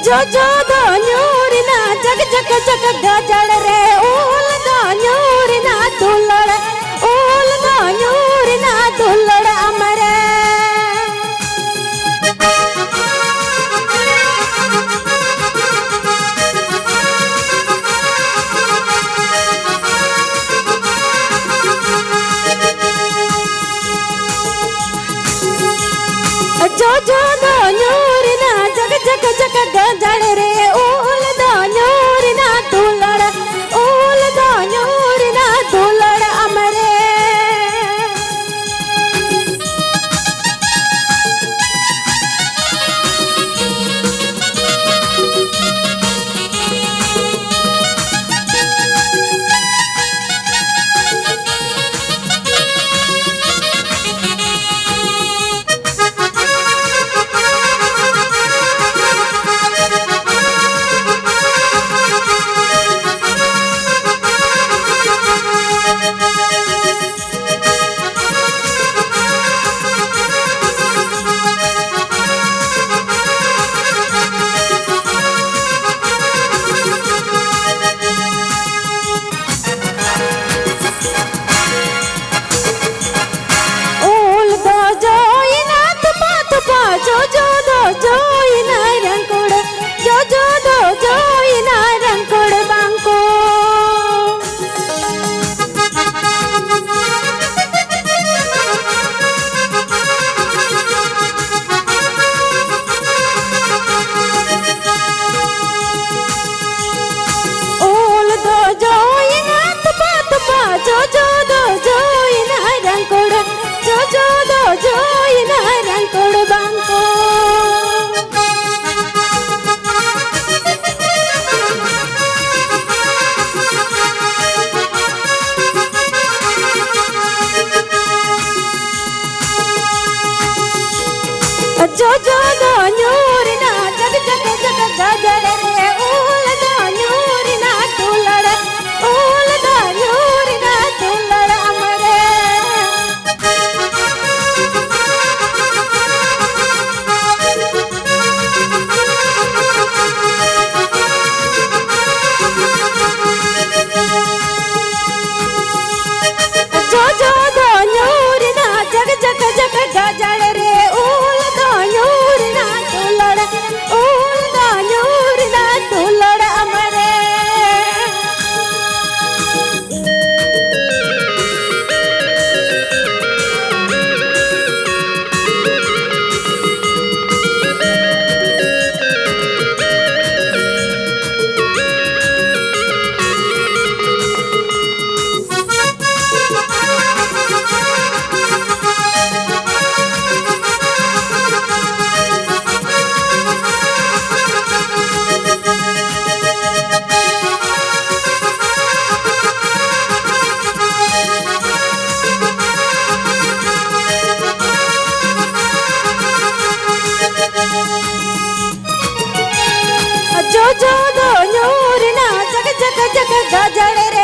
जो जो दो न्यूरना जग जग जग गजड़ रे ओल दो न्यूरना दुलड़ ओल दो न्यूरना दुलड़ अमरे जो जो दो न्यूरना जग जग जग गजड़ रे ओल दो न्यूरना दुलड़ ओल दो न्यूरना दुलड़ अमरे जो जो दो जो इना रंगकोड़ जो जो दो जो इना रंगकोड़ बांको ओल दो जो इना तुपा तुपा जो जो दो जो इना रंगकोड़ जो जो दो जो इना रंगकोड़ बांको जो जो दो न्यूरना जग जग जग गजड़ रे ओल दो न्यूरना दुलड़ ओल दो न्यूरना दुलड़ अमरे जो जो दो न्यूरना जग जग जग गजड़ रे ओल दो न्यूरना दुलड़ ओल दो न्यूरना दुलड़ अमरे जो जो दो न्यूरना जग जग जग गजड़ रे